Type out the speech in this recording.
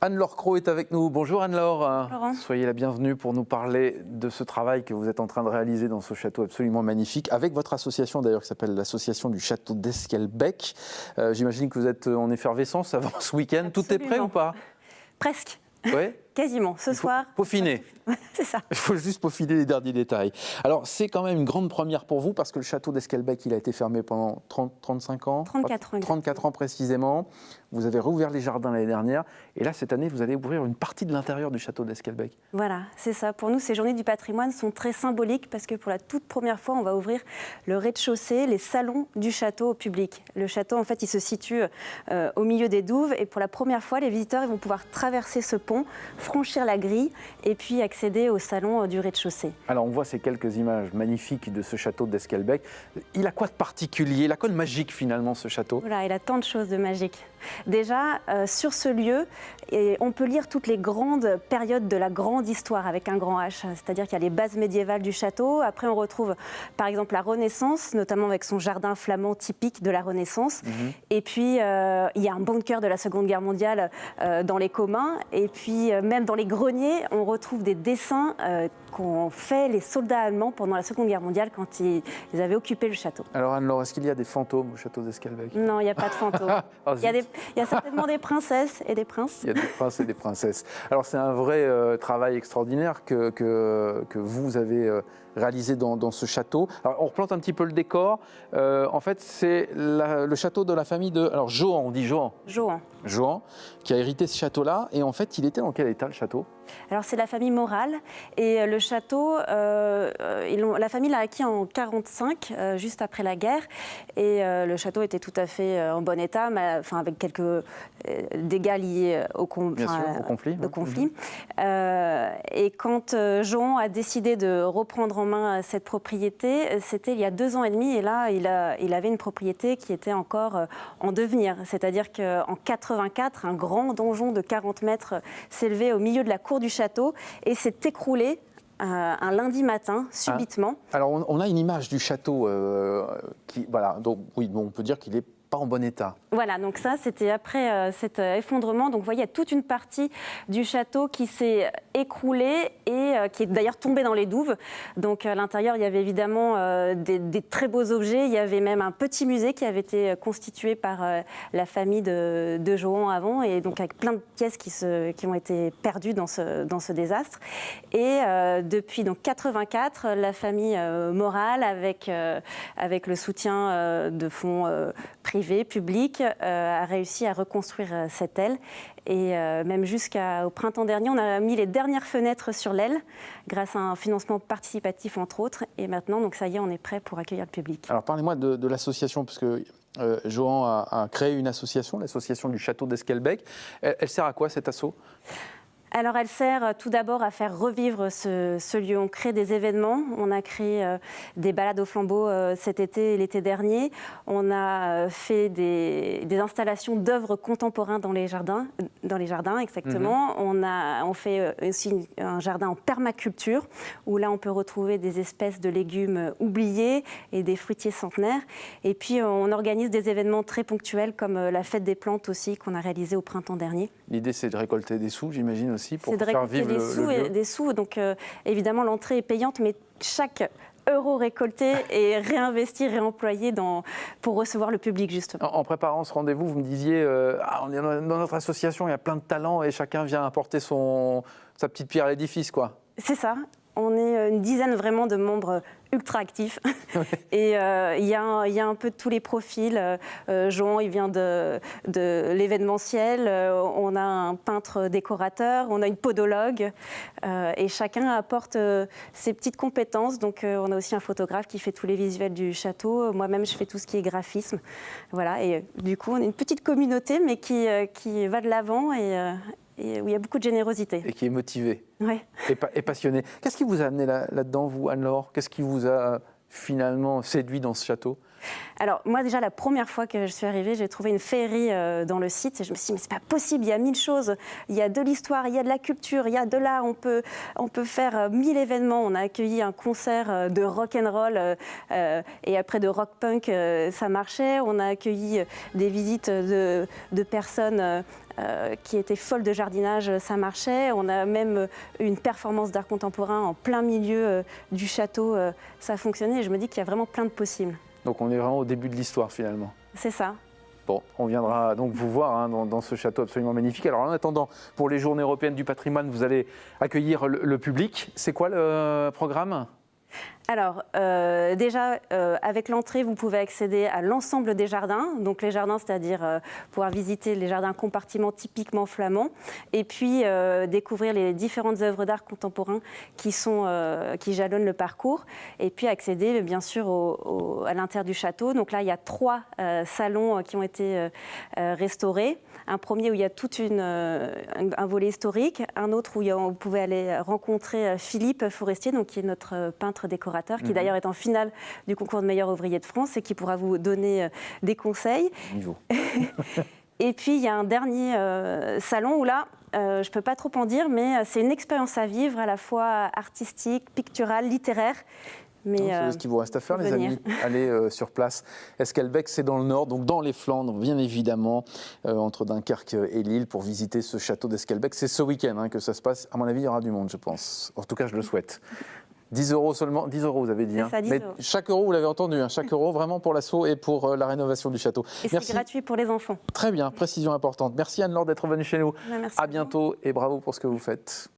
Anne-Laure Cros est avec nous. Bonjour Anne-Laure. Laurent. Soyez la bienvenue pour nous parler de ce travail que vous êtes en train de réaliser dans ce château absolument magnifique, avec votre association d'ailleurs qui s'appelle l'association du château d'Esquelbecq. J'imagine que vous êtes en effervescence avant ce week-end. Tout est prêt ou pas? Presque. Oui. Quasiment. Ce soir. Peaufiner. C'est ça. Il faut juste peaufiner les derniers détails. Alors, c'est quand même une grande première pour vous parce que le château d'Esquelbecq, il a été fermé pendant 35 ans. 34 ans. 34 ans précisément. Vous avez rouvert les jardins l'année dernière. Et là, cette année, vous allez ouvrir une partie de l'intérieur du château d'Esquelbecq. Voilà, c'est ça. Pour nous, ces journées du patrimoine sont très symboliques parce que pour la toute première fois, on va ouvrir le rez-de-chaussée, les salons du château au public. Le château, en fait, il se situe au milieu des douves. Et pour la première fois, les visiteurs ils vont pouvoir traverser ce pont, franchir la grille et puis accéder au salon du rez-de-chaussée. Alors, on voit ces quelques images magnifiques de ce château d'Esquelbecq. Il a quoi de particulier? Il a quoi de magique, finalement, ce château? Voilà, il a tant de choses de magiques. Déjà, sur ce lieu, on peut lire toutes les grandes périodes de la grande histoire avec un grand H. C'est-à-dire qu'il y a les bases médiévales du château. Après, on retrouve, par exemple, la Renaissance, notamment avec son jardin flamand typique de la Renaissance. Et puis, il y a un bunker de la Seconde Guerre mondiale dans les communs. Et puis, même dans les greniers, on retrouve des dessins qu'ont fait les soldats allemands pendant la Seconde Guerre mondiale quand ils avaient occupé le château. Alors, Anne-Laure, est-ce qu'il y a des fantômes au château d'Esquelbecq? Non, il n'y a pas de fantômes. Il y a certainement des princesses et des princes. Il y a des princes et des princesses. Alors c'est un vrai travail extraordinaire que vous avez réalisé dans ce château. Alors on replante un petit peu le décor. En fait, c'est le château de la famille de... Alors Johan, on dit Johan. Johan. Johan, qui a hérité ce château-là. Et en fait, il était dans quel état, le château? Alors c'est la famille Morale et le château, la famille l'a acquis en 1945, juste après la guerre, et le château était tout à fait en bon état, mais, avec quelques dégâts liés au conflit. Et quand Johan a décidé de reprendre en main cette propriété, c'était il y a 2 ans et demi, et là il avait une propriété qui était encore en devenir, c'est-à-dire qu'en 1984, un grand donjon de 40 mètres s'élevait au milieu de la cour du château et s'est écroulé un lundi matin, subitement. Alors on a une image du château voilà, donc oui, on peut dire qu'il n'est pas en bon état. Voilà, donc ça, c'était après cet effondrement. Donc vous voyez, il y a toute une partie du château qui s'est écroulée et qui est d'ailleurs tombée dans les douves. Donc à l'intérieur, il y avait évidemment des très beaux objets. Il y avait même un petit musée qui avait été constitué par la famille de Johan avant, et donc avec plein de pièces qui ont été perdues dans ce désastre. Et depuis donc 1984, la famille Morale, avec le soutien de fonds privés, publics, a réussi à reconstruire cette aile. Et même jusqu'au printemps dernier, on a mis les dernières fenêtres sur l'aile grâce à un financement participatif, entre autres. Et maintenant, donc ça y est, on est prêt pour accueillir le public. Alors parlez-moi de l'association, parce que Johan a créé une association, l'association du château d'Esquelbecq. Elle sert à quoi, cette asso? Alors elle sert tout d'abord à faire revivre ce lieu. On crée des événements, on a créé des balades au flambeau cet été et l'été dernier. On a fait des installations d'œuvres contemporaines dans les jardins exactement. On fait aussi un jardin en permaculture où là on peut retrouver des espèces de légumes oubliés et des fruitiers centenaires. Et puis on organise des événements très ponctuels comme la fête des plantes aussi qu'on a réalisée au printemps dernier. L'idée c'est de récolter des sous, j'imagine aussi, pour c'est de faire récolter vivre des sous. Donc évidemment l'entrée est payante, mais chaque euro récolté est réinvesti, réemployé pour recevoir le public justement. En préparant ce rendez-vous, vous me disiez on est dans notre association, il y a plein de talents et chacun vient apporter sa petite pierre à l'édifice, quoi. C'est ça. On est une dizaine vraiment de membres ultra actifs. Et il y a un peu de tous les profils. Johan, il vient de l'événementiel. On a un peintre décorateur, on a une podologue. Et chacun apporte ses petites compétences. Donc on a aussi un photographe qui fait tous les visuels du château. Moi-même, je fais tout ce qui est graphisme. Voilà. Et du coup, on est une petite communauté, mais qui va de l'avant et où il y a beaucoup de générosité. Et qui est motivé. Ouais. Et passionné. Qu'est-ce qui vous a amené là-dedans, vous, Anne-Laure? Qu'est-ce qui vous a finalement séduit dans ce château? Alors moi déjà la première fois que je suis arrivée, j'ai trouvé une féerie dans le site et je me suis dit mais c'est pas possible, il y a 1000 choses, il y a de l'histoire, il y a de la culture, il y a de l'art, on peut faire 1000 événements. On a accueilli un concert de rock and roll et après de rock punk, ça marchait. On a accueilli des visites de personnes qui était folle de jardinage, ça marchait. On a même une performance d'art contemporain en plein milieu du château, ça a fonctionné. Et je me dis qu'il y a vraiment plein de possibles. Donc on est vraiment au début de l'histoire finalement. C'est ça. Bon, on viendra donc vous voir hein, dans ce château absolument magnifique. Alors en attendant, pour les Journées européennes du patrimoine, vous allez accueillir le public. C'est quoi le programme ? Alors, déjà, avec l'entrée, vous pouvez accéder à l'ensemble des jardins. Donc, les jardins, c'est-à-dire pouvoir visiter les jardins compartiments typiquement flamands. Et puis, découvrir les différentes œuvres d'art contemporain qui jalonnent le parcours. Et puis, accéder, bien sûr, à l'intérieur du château. Donc là, il y a 3 salons qui ont été restaurés. Un premier où il y a un volet historique. Un autre où vous pouvez aller rencontrer Philippe Forestier, donc, qui est notre peintre décorateur, qui d'ailleurs est en finale du concours de meilleur ouvrier de France et qui pourra vous donner des conseils. Niveau. Et puis il y a un dernier salon où là, je ne peux pas trop en dire, mais c'est une expérience à vivre à la fois artistique, picturale, littéraire. C'est ce qu'il vous reste à faire, les amis. Allez sur place. Esquelbecq, c'est dans le nord, donc dans les Flandres, bien évidemment, entre Dunkerque et Lille, pour visiter ce château d'Esquelbecq. C'est ce week-end hein, que ça se passe. À mon avis, il y aura du monde, je pense. En tout cas, je le souhaite. 10 € seulement, 10 €, vous avez dit. Ça, 10 Mais €. chaque euro, vous l'avez entendu, hein, chaque euro vraiment pour l'assaut et pour la rénovation du château. Et c'est gratuit pour les enfants. Très bien, précision importante. Merci Anne-Laure d'être venue chez nous. Merci à bientôt et bravo pour ce que vous faites.